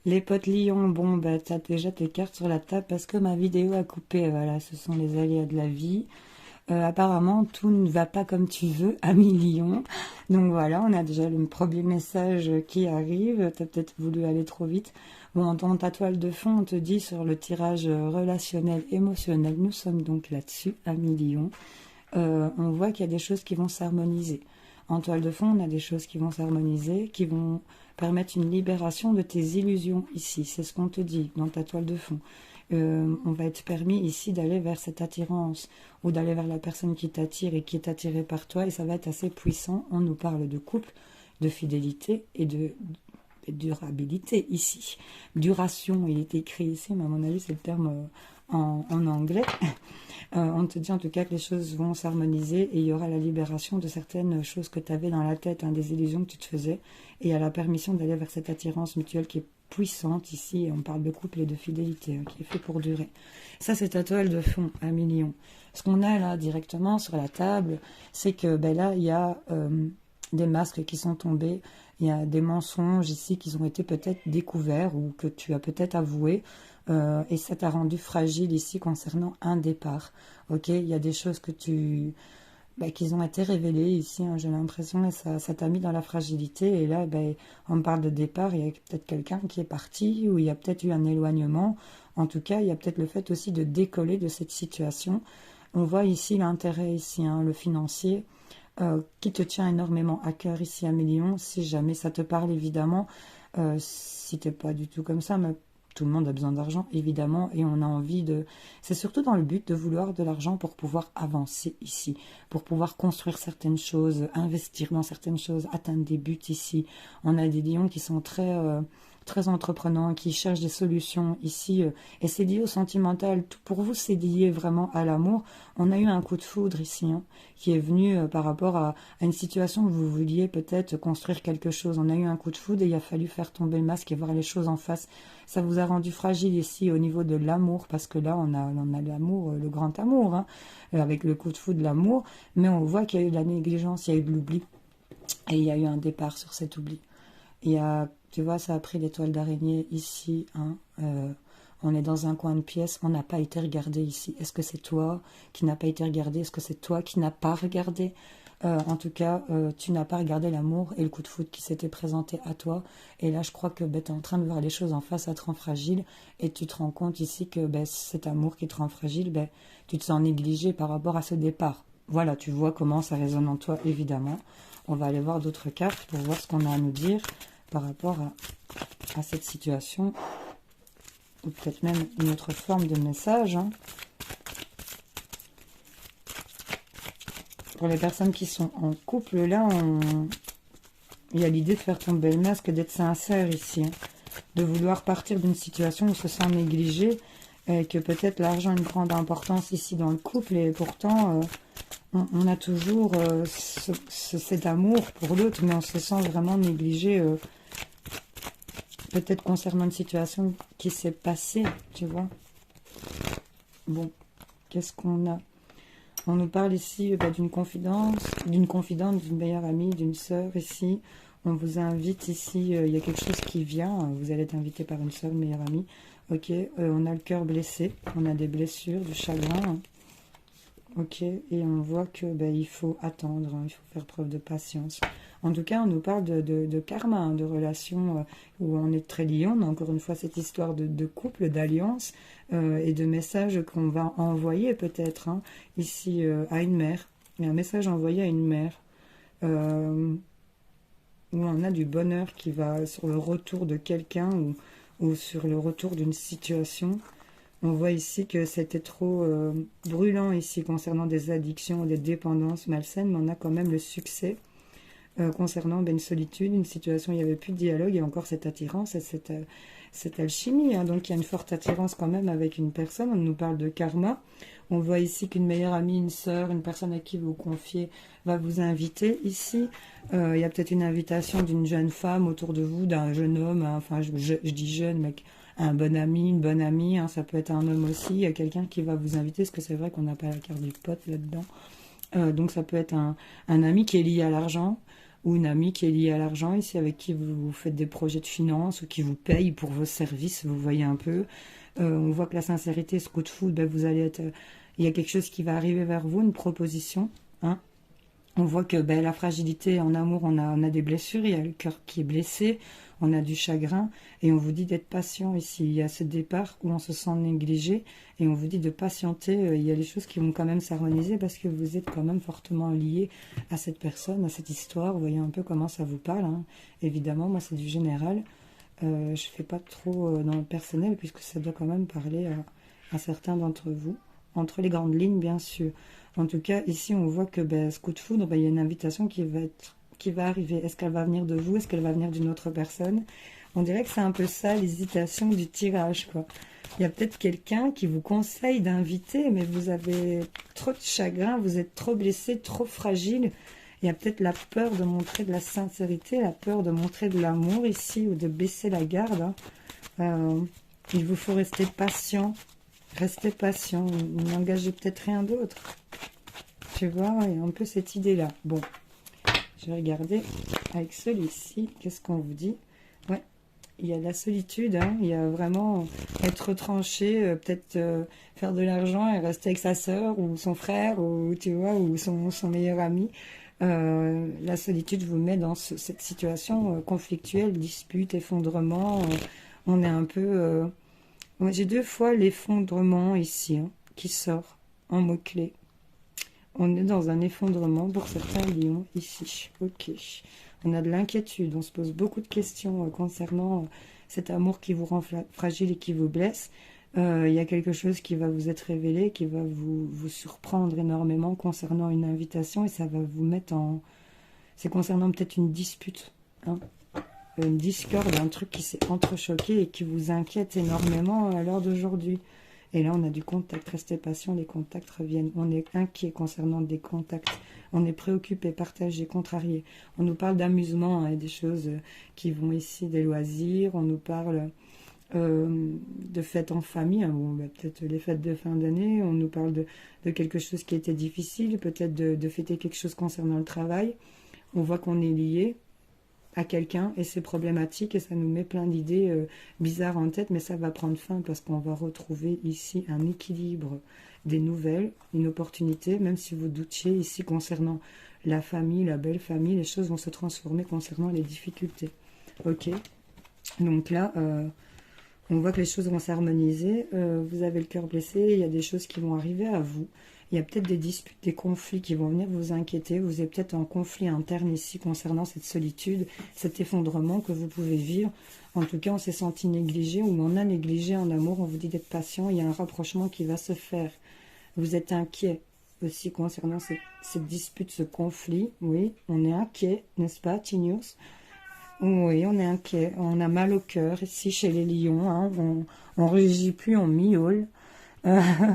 Les potes lions, bon, bah, t'as déjà tes cartes sur la table parce que ma vidéo a coupé. Voilà, ce sont les aléas de la vie. Apparemment, tout ne va pas comme tu veux, ami lion. Donc voilà, on a déjà le premier message qui arrive. T'as peut-être voulu aller trop vite. Bon, dans ta toile de fond, on te dit sur le tirage relationnel, émotionnel, nous sommes donc là-dessus, ami lion. On voit qu'il y a des choses qui vont s'harmoniser. En toile de fond, on a des choses qui vont s'harmoniser, qui vont permettre une libération de tes illusions ici. C'est ce qu'on te dit dans ta toile de fond. On va être permis ici d'aller vers cette attirance ou d'aller vers la personne qui t'attire et qui est attirée par toi, et ça va être assez puissant. On nous parle de couple, de fidélité et de durabilité ici. Duration, il est écrit ici, mais à mon avis c'est le terme en anglais. On te dit en tout cas que les choses vont s'harmoniser et il y aura la libération de certaines choses que tu avais dans la tête, hein, des illusions que tu te faisais, et il y a la permission d'aller vers cette attirance mutuelle qui est puissante ici, et on parle de couple et de fidélité, hein, qui est fait pour durer. Ça, c'est ta toile de fond, un million. Ce qu'on a là directement sur la table, c'est que ben là, il y a des masques qui sont tombés, il y a des mensonges ici qui ont été peut-être découverts ou que tu as peut-être avoués. Et ça t'a rendu fragile ici concernant un départ. Ok, il y a des choses que qui ont été révélées ici, hein, j'ai l'impression, et ça t'a mis dans la fragilité. Et là, on me parle de départ, il y a peut-être quelqu'un qui est parti, ou il y a peut-être eu un éloignement. En tout cas, il y a peut-être le fait aussi de décoller de cette situation. On voit ici l'intérêt, ici, hein, le financier, qui te tient énormément à cœur ici à Million, si jamais ça te parle, évidemment. Si t'es pas du tout comme ça, mais tout le monde a besoin d'argent, évidemment, et on a envie de... C'est surtout dans le but de vouloir de l'argent pour pouvoir avancer ici, pour pouvoir construire certaines choses, investir dans certaines choses, atteindre des buts ici. On a des lions qui sont très entreprenants, qui cherchent des solutions ici, et c'est lié au sentimental. Tout pour vous, c'est lié vraiment à l'amour. On a eu un coup de foudre ici, hein, qui est venu par rapport à une situation où vous vouliez peut-être construire quelque chose. On a eu un coup de foudre et il a fallu faire tomber le masque et voir les choses en face. Ça vous a rendu fragile ici au niveau de l'amour, parce que là, on a l'amour, le grand amour, hein, avec le coup de foudre de l'amour, mais on voit qu'il y a eu de la négligence, il y a eu de l'oubli, et il y a eu un départ sur cet oubli. Il y a, tu vois, ça a pris l'étoile d'araignée ici, hein, on est dans un coin de pièce, on n'a pas été regardé ici. Est-ce que c'est toi qui n'as pas été regardé? Est-ce que c'est toi qui n'as pas regardé? En tout cas, tu n'as pas regardé l'amour et le coup de foudre qui s'était présenté à toi. Et là, je crois que tu es en train de voir les choses en face, ça te rend fragile. Et tu te rends compte ici que cet amour qui te rend fragile, tu te sens négligé par rapport à ce départ. Voilà, tu vois comment ça résonne en toi, évidemment. On va aller voir d'autres cartes pour voir ce qu'on a à nous dire par rapport à cette situation. Ou peut-être même une autre forme de message, hein. Pour les personnes qui sont en couple, là, il y a l'idée de faire tomber le masque, d'être sincère ici, hein. De vouloir partir d'une situation où on se sent négligé, et que peut-être l'argent a une grande importance ici dans le couple, et pourtant, on a toujours cet amour pour l'autre, mais on se sent vraiment négligé, peut-être concernant une situation qui s'est passée, tu vois. Bon, qu'est-ce qu'on a? On nous parle ici d'une confidence, d'une meilleure amie, d'une sœur ici. On vous invite ici, il y a quelque chose qui vient, vous allez être invité par une sœur, une meilleure amie. Ok, on a le cœur blessé, on a des blessures, du chagrin, hein. Ok, et on voit que il faut attendre, hein, il faut faire preuve de patience. En tout cas, on nous parle de karma, hein, de relations où on est très liés. On a encore une fois cette histoire de couple, d'alliance et de messages qu'on va envoyer peut-être, hein, ici à une mère. Il y a un message envoyé à une mère où on a du bonheur qui va sur le retour de quelqu'un ou sur le retour d'une situation. On voit ici que c'était trop brûlant ici concernant des addictions ou des dépendances malsaines, mais on a quand même le succès concernant une solitude, une situation où il n'y avait plus de dialogue et encore cette attirance et cette alchimie, hein. Donc il y a une forte attirance quand même avec une personne. On nous parle de karma. On voit ici qu'une meilleure amie, une sœur, une personne à qui vous confiez va vous inviter ici. Il y a peut-être une invitation d'une jeune femme autour de vous, d'un jeune homme, hein. Enfin je dis jeune, mais un bon ami, une bonne amie, hein. Ça peut être un homme aussi. Il y a quelqu'un qui va vous inviter, parce que c'est vrai qu'on n'a pas la carte du pote là-dedans. Donc ça peut être un ami qui est lié à l'argent. ou une amie qui est liée à l'argent ici, avec qui vous faites des projets de finance ou qui vous paye pour vos services, vous voyez un peu. On voit que la sincérité, ce coup de foudre, ben, vous allez être... il y a quelque chose qui va arriver vers vous, une proposition, hein. On voit que ben, la fragilité en amour, on a des blessures, il y a le cœur qui est blessé, on a du chagrin, et on vous dit d'être patient ici. Il y a ce départ où on se sent négligé, et on vous dit de patienter. Il y a des choses qui vont quand même s'harmoniser parce que vous êtes quand même fortement lié à cette personne, à cette histoire. Vous voyez un peu comment ça vous parle, hein. Évidemment, moi c'est du général. Je fais pas trop dans le personnel puisque ça doit quand même parler à certains d'entre vous, entre les grandes lignes bien sûr. En tout cas, ici, on voit que ben, ce coup de foudre, ben, il y a une invitation qui va arriver. Est-ce qu'elle va venir de vous? Est-ce qu'elle va venir d'une autre personne? On dirait que c'est un peu ça, l'hésitation du tirage, quoi. Il y a peut-être quelqu'un qui vous conseille d'inviter, mais vous avez trop de chagrin, vous êtes trop blessé, trop fragile. Il y a peut-être la peur de montrer de la sincérité, la peur de montrer de l'amour ici, ou de baisser la garde, hein. Il vous faut rester patient. Restez patient, n'engagez peut-être rien d'autre. Tu vois, il y a un peu cette idée-là. Bon, je vais regarder avec celui-ci. Qu'est-ce qu'on vous dit? Ouais, il y a de la solitude, hein. Il y a vraiment être retranché, peut-être faire de l'argent et rester avec sa sœur ou son frère, ou tu vois, ou son meilleur ami. La solitude vous met dans cette situation conflictuelle, dispute, effondrement. On est un peu... Moi, j'ai deux fois l'effondrement ici, hein, qui sort en mots-clés. On est dans un effondrement pour certains lions ici. Ok. On a de l'inquiétude, on se pose beaucoup de questions concernant cet amour qui vous rend fragile et qui vous blesse. Il y a quelque chose qui va vous être révélé, qui va vous surprendre énormément concernant une invitation et ça va vous mettre en... C'est concernant peut-être une dispute, hein, une discorde, un truc qui s'est entrechoqué et qui vous inquiète énormément à l'heure d'aujourd'hui. Et là, on a du contact. Restez patient, les contacts reviennent. On est inquiet concernant des contacts. On est préoccupé, partagé, contrarié. On nous parle d'amusement, hein, et des choses qui vont ici, des loisirs. On nous parle de fêtes en famille. Hein, bon, bah, peut-être les fêtes de fin d'année. On nous parle de quelque chose qui était difficile. Peut-être de fêter quelque chose concernant le travail. On voit qu'on est lié à quelqu'un et c'est problématique et ça nous met plein d'idées bizarres en tête, mais ça va prendre fin parce qu'on va retrouver ici un équilibre, des nouvelles, une opportunité, même si vous doutiez ici concernant la famille, la belle famille, les choses vont se transformer concernant les difficultés. Ok, donc là, on voit que les choses vont s'harmoniser, vous avez le cœur blessé, il y a des choses qui vont arriver à vous. Il y a peut-être des disputes, des conflits qui vont venir vous inquiéter. Vous êtes peut-être en conflit interne ici concernant cette solitude, cet effondrement que vous pouvez vivre. En tout cas, on s'est senti négligé ou on a négligé en amour. On vous dit d'être patient. Il y a un rapprochement qui va se faire. Vous êtes inquiet aussi concernant cette dispute, ce conflit. Oui, on est inquiet, n'est-ce pas, Tinius? Oui, on est inquiet. On a mal au cœur ici chez les lions, hein. On rugit plus, on miaule.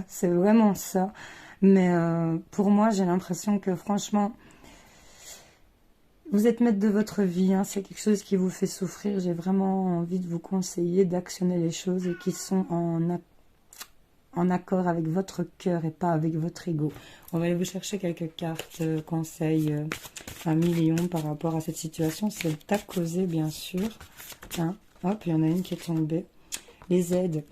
C'est vraiment ça. Mais pour moi, j'ai l'impression que franchement, vous êtes maître de votre vie, hein, c'est quelque chose qui vous fait souffrir. J'ai vraiment envie de vous conseiller d'actionner les choses et qui sont en accord avec votre cœur et pas avec votre ego. On va aller vous chercher quelques cartes, conseils, un million par rapport à cette situation. C'est le tas causé, bien sûr. Hein. Hop, il y en a une qui est tombée. Les aides.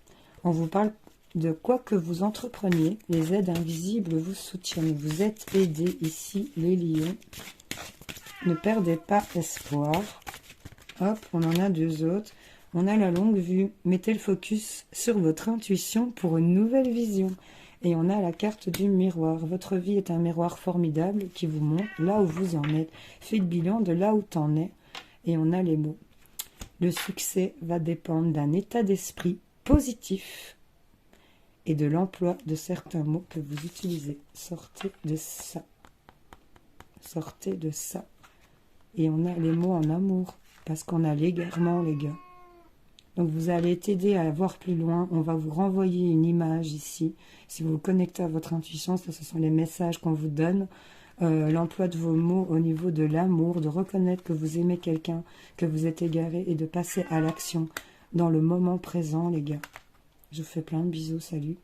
On vous parle de quoi que vous entrepreniez, les aides invisibles vous soutiennent. Vous êtes aidés ici, les lions. Ne perdez pas espoir. Hop, on en a deux autres. On a la longue vue. Mettez le focus sur votre intuition pour une nouvelle vision. Et on a la carte du miroir. Votre vie est un miroir formidable qui vous montre là où vous en êtes. Faites le bilan de là où t'en es. Et on a les mots. Le succès va dépendre d'un état d'esprit positif et de l'emploi de certains mots que vous utilisez. Sortez de ça. Sortez de ça. Et on a les mots en amour, parce qu'on a l'égarement, les gars. Donc vous allez être aidé à voir plus loin. On va vous renvoyer une image ici. Si vous vous connectez à votre intuition, ça, ce sont les messages qu'on vous donne. L'emploi de vos mots au niveau de l'amour, de reconnaître que vous aimez quelqu'un, que vous êtes égaré et de passer à l'action dans le moment présent, les gars. Je vous fais plein de bisous, salut.